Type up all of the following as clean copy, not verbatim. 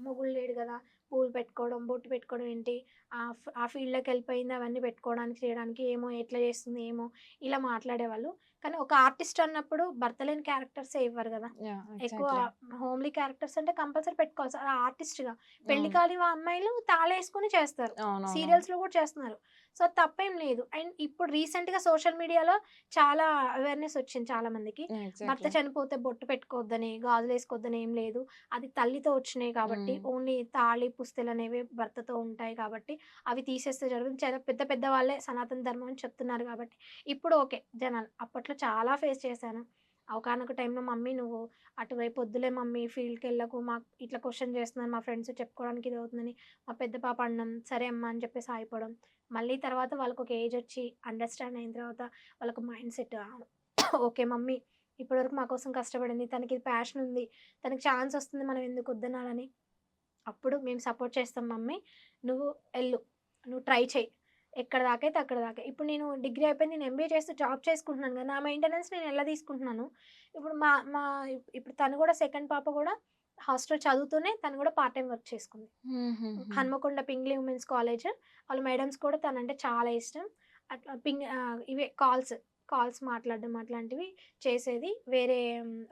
మొగుడు లేడు గదా! పూలు పెట్టుకోవడం, బొట్టు పెట్టుకోవడం ఏంటి? ఆ ఫీల్డ్‌లోకెళ్ళిపోయింది అవన్నీ పెట్టుకోవడానికి, చేయడానికి ఏమో ఎట్లా చేస్తుంది ఏమో, ఇలా మాట్లాడేవాళ్ళు. కానీ ఒక ఆర్టిస్ట్ అన్నప్పుడు భర్త లేని క్యారెక్టర్సే ఇవ్వరు గదా! యాహ్! ఎక్కువ ఎగ్జాక్ట్‌లీ. హోమ్లీ క్యారెక్టర్స్ అంటే కంపల్సరీ పెట్టుకోవాలి. ఆర్టిస్ట్‌గా. పెళ్లి అవును. కాని అమ్మాయిలు తాళేసుకొని చేస్తారు. అవునవునవును. సీరియల్స్‌లో గూడా చేస్తున్నారు. సో, తప్పేం లేదు. అండ్ ఇప్పుడు రీసెంట్‌గా సోషల్ మీడియాలో చాలా అవేర్‌నెస్ వచ్చింది చాలా మందికి. భర్త ఎగ్జాక్ట్‌లీ. చనిపోతే బొట్టు పెట్టుకోవద్దని, గాజులేసుకోవద్దని ఏం లేదు. అది తల్లితో వచ్చినయి కాబట్టి, హ్మ్. ఓన్లీ తాళి, పుస్తెలనేవి భర్తతో ఉంటాయి కాబట్టి, అవి తీసేస్తే జరుగుతుంది. చాలా పెద్ద పెద్ద వాళ్ళే సనాతన ధర్మం అని చెప్తున్నారు కాబట్టి, ఇప్పుడు ఓకే జనాలు. అప్పట్లో చాలా ఫేస్ చేశాను. ఒకానొక టైంలో మమ్మీ నువ్వు అటువైపు వద్దులే మమ్మీ ఫీల్డ్‌కెళ్ళకు. మాకు ఇట్లా క్వెషన్ చేస్తున్నారు మా ఫ్రెండ్స్ చెప్పుకోవడానికి ఇదవుతుందని, మా పెద్ద పాప అనడం. సరే అమ్మా అని చెప్పేసి ఆగిపోవడం. మళ్ళీ తర్వాత వాళ్ళకొక ఏజొచ్చి అండర్‌స్టాండ్ అయిన తర్వాత వాళ్ళకి మైండ్ సెట్ ఓకే. మమ్మీ ఇప్పటివరకు మా కోసం కష్టపడింది. తనకి ప్యాషన్ ఉంది. తనకి ఛాన్స్ వస్తుంది. మనం ఎందుకు వద్దనాలని. అప్పుడు మేము సపోర్ట్ చేస్తాం మమ్మీ. నువ్వు ఎళ్ళు. నువ్వు ట్రై చెయి. ఎక్కడి దాకైతే అక్కడి దాకే. ఇప్పుడు నేను డిగ్రీ అయిపోయింది. నేను ఎంబీఏ చేస్తూ జాబ్ చేసుకుంటున్నాను కదా! నా మెయింటెనెన్స్ నేను ఎలా తీసుకుంటున్నాను. ఇప్పుడు మా మా ఇప్పుడు తను కూడా సెకండ్ పాప కూడా హాస్టల్ చదువుతూనే తను కూడా పార్ట్ టైమ్ వర్క్ చేసుకుంది. హుహుహు. Hanamkonda Pingle women's college. వాళ్ళ మేడమ్స్ కూడా తనంటే చాలా ఇష్టం. అట్లా ఇవే కాల్స్ మాట్లాడడం అట్లాంటివి చేసేది. వేరే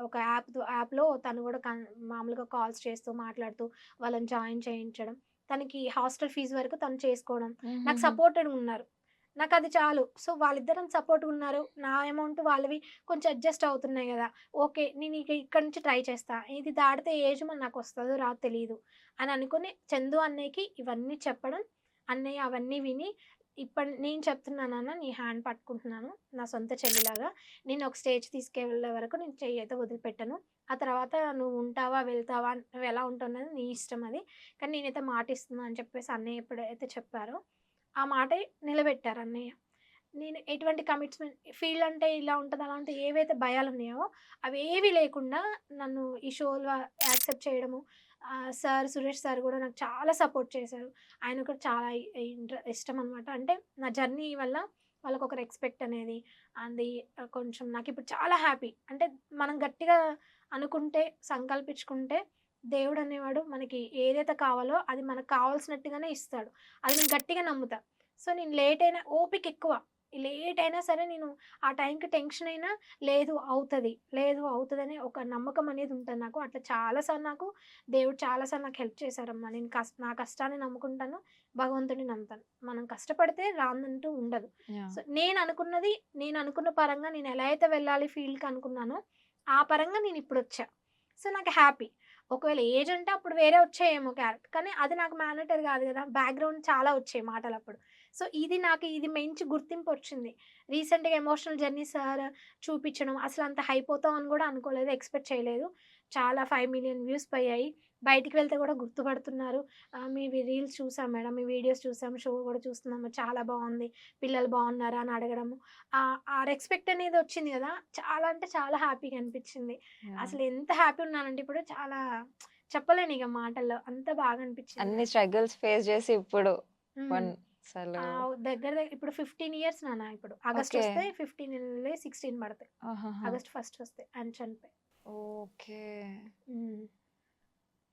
ఒక యాప్‌లో తను గూడా మామూలుగా కాల్స్ చేస్తూ, మాట్లాడుతూ వాళ్ళని జాయిన్ చేయించడం. తనకి హాస్టల్ ఫీజు వరకు తను చేసుకోవడం. నాకు హుహుహు. సపోర్టెడ్‌గున్నారు. నాకది చాలు. సో, వాళ్ళిద్దరం సపోర్ట్‌గున్నారు. నా అమౌంట్ వాళ్ళవి కొంచెం అడ్జస్ట్ అవుతున్నాయి గదా! ఓకే. నేనిక ఇక్కడి నుంచి ట్రై చేస్తా. ఇది దాటితే ఏజ్ మరి నాకొస్తదో రాదో తెలీదు. అని అనుకుని చందు అన్నయ్యకి ఇవన్నీ చెప్పడం. అన్నయ్య అవన్నీ విని నేను చెప్తున్నా నాన్న నీ హ్యాండ్ పట్టుకుంటున్నాను. నా సొంత చెల్లిలాగా. నిన్ను ఒక స్టేజ్ తీసుకెళ్ళే వరకు నేను చెయ్యయితే వదిలిపెట్టను. ఆ తర్వాత నువ్వు ఉంటావా? వెళ్తావా? నువ్వెలా ఉంటావనేది నీ ఇష్టం అది. కానీ నేనైతే మాటిస్తున్నా అని చెప్పేసి అన్నయ్య ఎప్పుడైతే చెప్పారో, ఆ మాటే నిలబెట్టారు అన్నయ్య. నేను ఎటువంటి ఫీల్డ్ అంటే ఇలా ఉంటది, అలా ఉంటది ఏవైతే భయాలున్నాయో అవేవి లేకుండా నన్ను ఈ షోలో యాక్సెప్ట్ చేయడము. సురేష్ సార్ గూడా నాకు చాలా సపోర్ట్ చేశారు. ఆయన కూడా చాలా ఇష్టమనమాట. అంటే నా జర్నీ వల్ల వాళ్ళకొక రెస్పెక్ట్ అనేది అది కొంచెం నాకిప్పుడు చాలా హ్యాపీ. అంటే మనం గట్టిగా అనుకుంటే, సంకల్పించుకుంటే దేవుడనేవాడు మనకి ఏదైతే కావాలో అది మనకు కావాల్సినట్టుగానే ఇస్తాడు. అది నేను గట్టిగా నమ్ముతా. సో, నేను లేట్ అయినా ఓపికెక్కువ. లేట్ అయినా సరే నేను ఆ టైంకి టెన్షన్ అయినా లేదు అవుతది. లేదు అవుతదని ఒక నమ్మకం అనేది ఉంటది నాకు. అట్లా చాలా సార్లు నాకు దేవుడు చాలా సార్లు నాకు హెల్ప్ చేశారమ్మా. నేను నా కష్టాన్ని నమ్ముకుంటాను. భగవంతుడిని నమ్ముతాను. మనం కష్టపడితే రాందంటూ ఉండదు. యాహ్! సో, నేను అనుకున్న పరంగా నేను ఎలా అయితే వెళ్ళాలి ఫీల్డ్‌కి అనుకున్నానో, ఆ పరంగా నేనిప్పుడొచ్చా. సో, నాకు హ్యాపీ. ఒకవేళ ఏజ్ ఉంటే అప్పుడు వేరే వచ్చాయేమో కానీ అది నాకు మ్యాటర్ కాదు గదా! బ్యాక్‌గ్రౌండ్ చాలా వచ్చాయి మాటలప్పుడు. సో, ఇది మంచి గుర్తింపొచ్చింది. రీసెంట్‌గా ఎమోషనల్ జర్నీ సార్ చూపిచ్చడం, అసలంత హైప్ అవుతామని గూడా అనుకోలేదు. ఎక్స్‌పెక్ట్ చేయలేదు. చాలా 5,000,000 వ్యూస్ పోయాయి. బయటికి వెళ్తే గూడా గుర్తుపడుతున్నారు. మీవి రీల్స్ చూసాం మేడం, మీ వీడియోస్ చూసాం, షో గూడా చూస్తున్నాము. చాలా బావుంది. పిల్లలు బావున్నారా? అని అడగడము. ఆ రెస్పెక్ట్ అనేది వచ్చింది గదా! చాలా అంటే చాలా హ్యాపీగా అనిపిచ్చింది. యాహ్! అసలు ఎంత హ్యాపీ ఉన్నానంటే ఇప్పుడు చాలా చెప్పలేనిగ మాటల్లో. అంత బాగా అనిపిచ్చింది అన్ని నాకు. స్ట్రగుల్స్ ఫేస్ చేసి ఇప్పుడు హ్మ్. అసలు ఇప్పుడు 15 ఇయర్స్ నాన్న ఇప్పుడు. ఓకే. ఆగస్టొస్తే 15 ఎళ్ళి 16 పడతాయి. ఆహాహా! ఆగస్ట్ ఫస్ట్ వస్తాయి. ఆయన చనిపోయి. ఓకే. హ్మ్.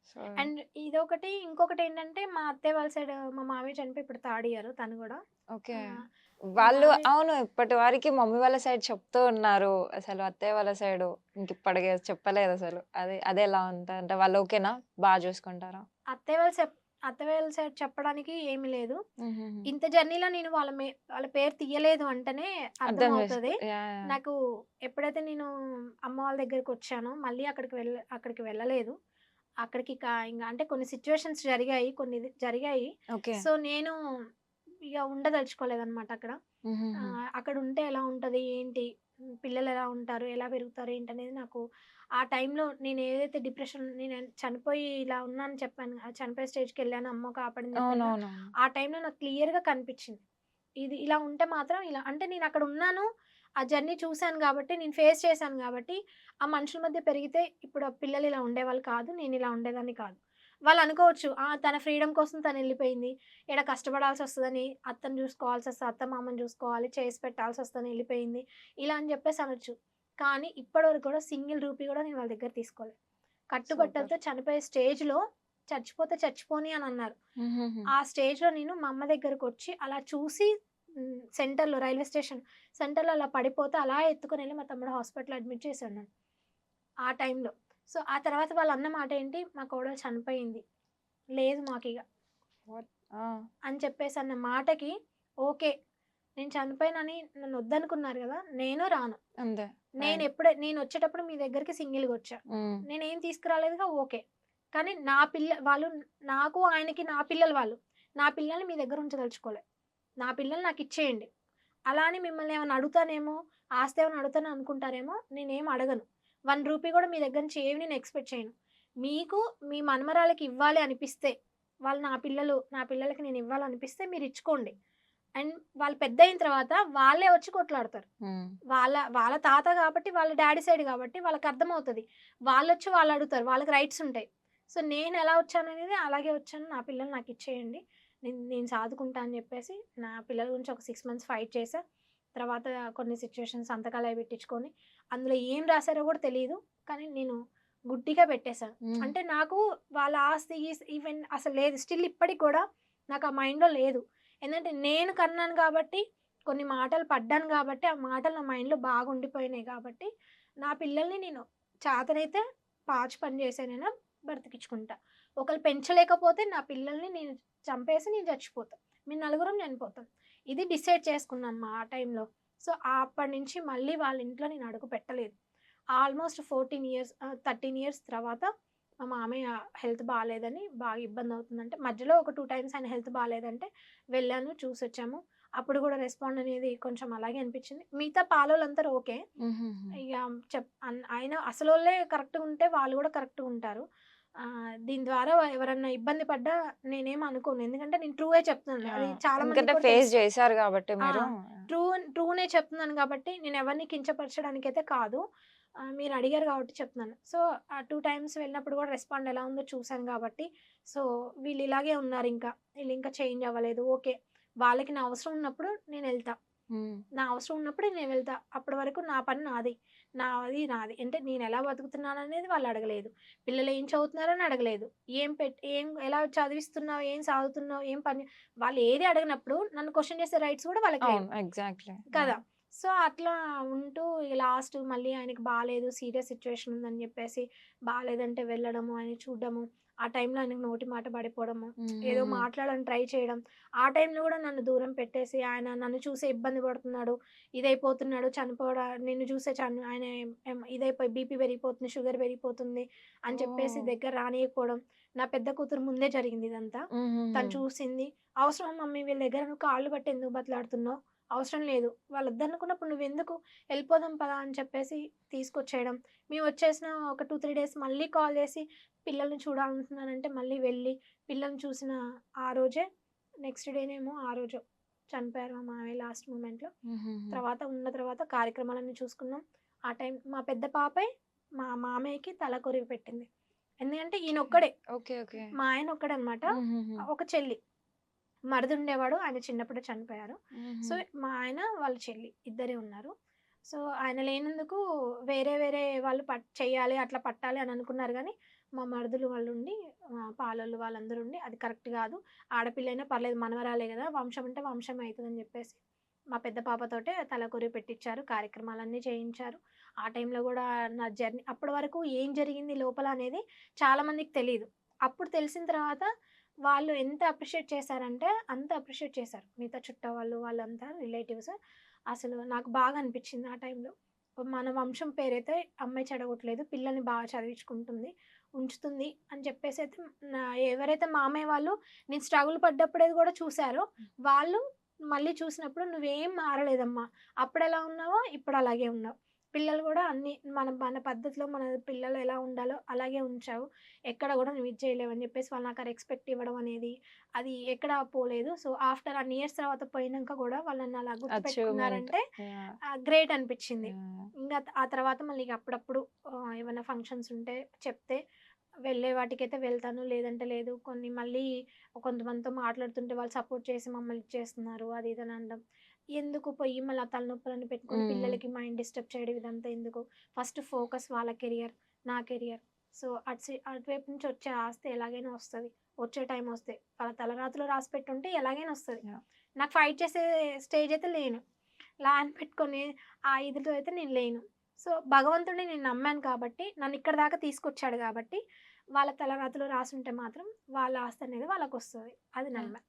సో అండ్ ఇదొకటి. ఇంకొకటేంటంటే మా అత్తయ్య వాళ్ళ సైడ్ మా మామయ్య చనిపోయి ఇప్పుడు థర్డ్ ఇయర్ తను గూడా. ఓకే. ఆహ్, మా వాళ్ళు మామయ్య అవును. ఇప్పటి వరకి మమ్మీ వాళ్ళ సైడ్ చెప్తూ ఉన్నారు. అసలు అత్తయ్య వాళ్ళ సైడు ఇంకిప్పటికి చెప్పలేదసలు. అదెలా ఉంటది? అంటే వాళ్ళు ఓకేనా? బా చూసుకుంటారా? అత్తయ్య వాళ్ళ సెప్ అత్తయ్య వాళ్ళ సైడ్ చెప్పడానికి ఏమి లేదు. హుహుహు. ఇంత జర్నీలో నేను వాళ్ళ పేరు తీయలేదు అంటేనే అర్థం చేసుకో అర్థమవుతది. యాహ్! యాహ్! నాకు ఎప్పుడైతే నేను అమ్మ వాళ్ళ దగ్గరికొచ్చానో మళ్ళీ అక్కడికి వెళ్ళలేదు. అక్కడికి ఇంగ అంటే కొన్ని సిట్యుయేషన్స్ జరిగాయి. జరిగాయి. ఓకే. సో, నేను ఇగ ఉండదలుచుకోలేదనమాట అక్కడ. హుహుహు. అక్కడుంటే ఎలా ఉంటది? ఏంటి? పిల్లలెలా ఉంటారు? ఎలా పెరుగుతారు? ఏంటనేది నాకు ఆ టైంలో నేనేదైతే నేను చనిపోయి ఇలా ఉన్నానని చెప్పాను. చనిపోయే స్టేజ్‌కెళ్ళాను. అమ్మ కాపాడింది చెప్పానుగా. అవునవునవును. ఆ టైంలో నాకు క్లియర్‌గా కనిపిచ్చింది. ఇది ఇలా ఉంటే మాత్రం ఇలా అంటే నేనక్కడున్నాను. ఆ జర్నీ చూసాను గాబట్టి, నేను ఫేస్ చేశాను గాబట్టి, ఆ మనుషుల మధ్య పెరిగితే ఇప్పుడు ఆ పిల్లలు ఇలా ఉండేవాళ్ళు కాదు. నేనిలా ఉండేదాన్ని కాదు. వాళ్ళనుకోవచ్చు, తన ఫ్రీడమ్ కోసం తనెళ్ళిపోయింది. ఈడ కష్టపడాల్సొస్తదని, అత్తని జూసుకోవాల్సొస్తది, అత్తమామని జూసుకోవాలి, చేసి పెట్టాల్సొస్తదని ఎళ్ళిపోయింది. ఇలా అని జెప్పేసి అనొచ్చు. కానీ ఇప్పటి వరకు గూడా సింగిల్ రూపీ గూడా నేను వాళ్ళ దగ్గర తీసుకోలే. సూపర్. కట్టుబట్టలతో చనిపోయే స్టేజ్‌లో చచ్చిపోతే చచ్చిపోని అని అన్నారు. హుహుహు. ఆ స్టేజ్‌లో నేను మా అమ్మ దగ్గరకొచ్చి అలా చూసి సెంటర్‌లో రైల్వే స్టేషన్ సెంటర్‌లో అలా పడిపోతే అలా ఎత్తుకొనెళ్ళి మా తమ్ముడు హాస్పిటల్‌లో అడ్మిట్ చేశాడు నన్ను ఆ టైంలో. సో, ఆ తర్వాత వాళ్ళన్న మాటేంటి, "మా కోడలు చనిపోయింది. లేదు మాకిగ" వాట్? ఆ! అని చెప్పేసి అన్న మాటకి ఓకే. నేను చనిపోయానని నన్నొద్దనుకున్నారు గదా! నేను రాను. అంతే. రైట్. నేనొచ్చేటప్పుడు మీ దగ్గరికి సింగిల్‌గొచ్చా. హ్మ్. నేనేం తీసుకురాలేదుగా ఓకే. కానీ నా పిల్ల వాళ్ళు నాకు, ఆయనకి నా పిల్లలు వాళ్ళు. నా పిల్లల్ని మీ దగ్గర ఉంచదలుచుకోలే. నా పిల్లల్ని నాకిచ్చేయండి. అలా అని మిమ్మల్ని ఏమన్నా అడుగుతానేమో, ఆస్తి ఏమన్నా అడుగుతాను అనుకుంటారేమో, నేనేం అడగను. రూ. 1 కూడా మీ దగ్గర నుంచి ఏమి నేను ఎక్స్‌పెక్ట్ చేయను. మీకు మీ మనమరాలకి ఇవ్వాలి అనిపిస్తే, వాళ్ళు నా పిల్లలు, నా పిల్లలకి నేను ఇవ్వాలనిపిస్తే మీరిచ్చుకోండి. అండ్ వాళ్ళు పెద్దయిన తర్వాత వాళ్ళే వచ్చి కొట్లాడతారు. హ్మ్. వాళ్ళ వాళ్ళ తాత గాబట్టి, వాళ్ళ డ్యాడీ సైడ్ గాబట్టి వాళ్ళకర్థమవుతది. వాళ్ళొచ్చి వాళ్ళడుగుతారు. వాళ్ళకి రైట్స్ ఉంటాయి. సో, నేనెలా వచ్చాననేది అలాగే వచ్చాను. నా పిల్లలు నాకిచ్చేయండి. నేను నేను సాదుకుంటా అని జెప్పేసి, నా పిల్లల గురించి ఒక 6 మంత్స్ ఫైట్ చేశా. తర్వాత కొన్ని సిట్యుయేషన్స్ సంతకాలవి పెట్టించుకొని, అందులో ఏం రాసారో గూడా తెలీదు. కానీ నేను గుడ్డిగా పెట్టేశాను. హ్మ్. అంటే నాకు వాళ్ళ ఆస్తి, ఈవెన్ అసలు లేదు. స్టిల్ ఇప్పటికి గూడా నాకు ఆ మైండ్‌లో లేదు. ఏందంటే నేను కన్నాను గాబట్టి కొన్ని మాటలు పడ్డాను గాబట్టి, ఆ మాటలు నా మైండ్‌లో బాగా ఉండిపోయినాయి గాబట్టి, నా పిల్లల్ని నేను చేతనైతే పాచి పని చేసైనైనా బ్రతికించుకుంటా. ఒకళ్ళు పెంచలేకపోతే నా పిల్లల్ని నేను చంపేసి నేను చచ్చిపోతా. మేము నలుగురం చనిపోతాం. ఇది డిసైడ్ చేసుకున్నాను మా ఆ టైంలో. సో, అప్పటినుంచి మళ్ళీ వాళ్ళ ఇంట్లో నేను అడుగు పెట్టలేదు. ఆల్మోస్ట్ 14 ఇయర్స్ 13 ఇయర్స్ తర్వాత మా మామయ్య హెల్త్ బాలేదని బాగా ఇబ్బందవుతుందంటే, మధ్యలో ఒక 2 టైమ్స్ ఆయన హెల్త్ బాలేదంటే వెళ్ళాను, చూసొచ్చాము. అప్పుడు గూడా రెస్పాండ్ అనేది కొంచెం అలాగే అనిపిచ్చింది. మిగతా పాలోళ్ళందరూ ఓకే. హుహుహు. ఇగ ఆయన అసలోళ్ళే కరెక్ట్‌గుంటే వాళ్ళు గూడా కరెక్ట్‌గుంటారు. దీని ద్వారా ఎవరన్నా ఇబ్బంది పడ్డా నేనేమి అనుకోను. ఎందుకంటే నేను ట్రూవే చెప్తున్నాను. అది యాహ్! చాలా మందికి ఎందుకంటే కూడా ఫేస్ తెలుసు. చేశారు గాబట్టి ఆ! మీరు. ట్రూ ట్రూనే చెప్తున్నాను గాబట్టి, నేనెవరిని కించపరచడానికైతే కాదు. మీరడిగారు గాబట్టి చెప్తున్నాను. సో, ఆ 2 టైమ్స్ వెళ్ళినప్పుడు గూడా రెస్పాండ్ ఎలా ఉందో చూసాను గాబట్టి, సో, వీళ్ళిలాగే ఉన్నారింకా. ఈళ్ళింకా చేంజ్ అవ్వలేదు. ఓకే. వాళ్ళకి నా అవసరం ఉన్నప్పుడు నేనెళ్తా. హ్మ్. నా అవసరం ఉన్నప్పుడే నేను వెళ్తా. అప్పటి వరకు నా పని నాది. నాది నాది. అంటే నేనెలా బతుకుతున్నాననేది వాళ్ళడగలేదు. పిల్లలేం చదువుతున్నారని అడగలేదు. ఎలా చదివిస్తున్నావు? ఏం సాదుతున్నావు? ఏం పని వాళ్ళేది అడగనప్పుడు నన్ను క్వెషన్ చేసే రైట్స్ గూడా వాళ్ళకి లేవు. అవును. ఎగ్జాక్ట్‌లీ. కదా! యాహ్! సో, అట్లా ఉంటూ ఇగ లాస్ట్ మళ్ళీ ఆయనకి బాలేదు. సీరియస్ సిట్యుయేషన్ ఉందని జెప్పేసి బాలేదంటే వెళ్ళడము, ఆయన్ని చూడ్డము. ఆ టైంలో ఆయనకి నోటి మాట పడిపోవడము. ఏదో హుహుహు. మాట్లాడాలని ట్రై చేయడం. ఆ టైంలో గూడా నన్ను దూరం పెట్టేసి, ఆయన నన్ను చూసే ఇబ్బంది పడుతున్నాడు, ఇదైపోతున్నాడు, నిన్ను చూసే ఆయన ఇదైపోయి బీపీ పెరిగిపోతుంది, షుగర్ పెరిగిపోతుంది అని చెప్పేసి ఓహ్! దగ్గర రానీయకపోవడం. నా పెద్ద కూతురు ముందే జరిగింది ఇదంతా. హుహుహు. తను చూసింది. "అవసరమా మమ్మీ వీళ్ళ దగ్గర నువ్వు కాళ్ళు పట్టి ఎందుకు బతిలాడుతున్నావు? అవసరం లేదు. వాళ్ళొద్దనుకున్నప్పుడు నువ్వెందుకు ఎళ్ళిపోదాం పదా" అని చెప్పేసి తీసుకొచ్చేయడం. మేమొచ్చేసిన ఒక 2, 3 డేస్ మళ్ళీ కాల్ జేసి పిల్లల్ని చూడాలంటున్నానంటే మళ్ళీ వెళ్ళి పిల్లల్ని చూసిన ఆ రోజే నెక్స్ట్ డేనేమో ఆ రోజు చనిపోయారు మా మామయ్య లాస్ట్ మూమెంట్‌లో. హుహుహు. తర్వాత కార్యక్రమాలన్నీ చూసుకున్నాం. ఆ టైం మా పెద్ద పాపే మా మామయ్యకి తలకొరివి పెట్టింది. ఎందుకంటే ఈయనొక్కడే. ఓకే. ఓకే. మా ఆయనొక్కడనమాట. హుహుహు. ఒక చెల్లి. మరిదుండేవాడు. ఆయన చిన్నప్పుడే చనిపోయారు. హుహు. సో, మా ఆయన, వాళ్ళ చెల్లి ఇద్దరే ఉన్నారు. సో, ఆయన లేనందుకు వేరే వాళ్ళు చెయ్యాలి, అట్లా పట్టాలి అని అనుకున్నారు గానీ, మా మరుదులు వాళ్ళుండి పాలోళ్ళు వాళ్ళందరూ ఉండి, అది కరెక్ట్ గాదు. ఆడపిల్లైనా పర్లేదు మనవరాలే గదా! వంశం అంటే వంశమే అయితదని జెప్పేసి, మా పెద్ద పాపతోటే తలకొరివి పెట్టిచ్చారు. కార్యక్రమాలన్నీ చేయించారు. ఆ టైంలో గూడా నా జర్నీ అప్పటి వరకు ఏం జరిగింది లోపల అనేది చాలా మందికి తెలీదు. అప్పుడు తెలిసిన తర్వాత వాళ్ళు ఎంత అప్రిషియేట్ చేశారంటే, అంత అప్రిషియేట్ చేశారు. మిగతా చుట్టాలు వాళ్ళంతా రిలేటివ్స్. అసలు నాకు బాగా అనిపిచ్చింది ఆ టైంలో. మన వంశం పేరైతే అమ్మాయి చెడగొట్టలేదు. పిల్లల్ని బాగా చదివించుకుంటుంది, ఉంచుతుంది అని చెప్పేసైతే నా ఎవరైతే మామయ్య వాళ్ళు నేను స్ట్రగుల్ పడ్డప్పుడేది గూడా చూసారో, వాళ్ళు మళ్ళీ చూసినప్పుడు "నువ్వేం మారలేదమ్మా. అప్పుడెలా ఉన్నావో ఇప్పుడు అలాగే ఉన్నావు. పిల్లలు గూడా అన్నీ మన పద్ధతిలో మన పిల్లలు ఎలా ఉండాలో అలాగే ఉంచావు. ఎక్కడ గూడా నువ్వు ఇది చేయలేవని" జెప్పేసి వాళ్ళు నాకు ఆ రెస్పెక్ట్ ఇవ్వడం అనేది, అది ఎక్కడా పోలేదు. సో, ఆఫ్టర్ అన్ని ఇయర్స్ తర్వాత పోయినంక గూడా వాళ్ళు నన్ను అలా అచీవ్‌మెంట్. గుర్తుపెట్టుకున్నారంటే యాహ్! గ్రేట్ అనిపిచ్చింది. యాహ్! ఇంగ ఆ తర్వాత మళ్ళీ ఇగ అప్పుడప్పుడు ఏవన్నా ఫంక్షన్స్ ఉంటే చెప్తే వెళ్ళే వాటికైతే వెళ్తాను. లేదంటే లేదు. కొన్ని మళ్ళీ కొంతమందితో మాట్లాడుతుంటే వాళ్ళు సపోర్ట్ చేసి మమ్మల్ని ఇచ్చేస్తున్నారు. అది ఇది అని అనడం. ఎందుకు పొయ్యి మళ్ళీ ఆ తలనొప్పులన్నీ పెట్టుకొని హ్మ్. పిల్లలకి మైండ్ డిస్టర్బ్ చేయడం ఇదంతా ఎందుకు? ఫస్ట్ ఫోకస్ వాళ్ళ కెరియర్, నా కెరియర్. సో అటువైపు నుంచి వచ్చే ఆస్తి ఎలాగైనా వస్తది. వచ్చే టైం వస్తే. వాళ్ళ తలరాతలో రాసి పెట్టుంటే ఎలాగైనా వస్తది. యాహ్! నాకు ఫైట్ చేసే స్టేజ్ అయితే లేను. లా అని పెట్టుకొని ఆ ఇదితో అయితే నేను లేను. సో, భగవంతుడిని నేను నమ్మాను కాబట్టి, నన్ను ఇక్కడి దాకా తీసుకొచ్చాడు కాబట్టి, వాళ్ళ తలరాతలో రాసుంటే మాత్రం వాళ్ళ ఆస్తి అనేది వాళ్ళకొస్తది. అది యాహ్! నమ్మా.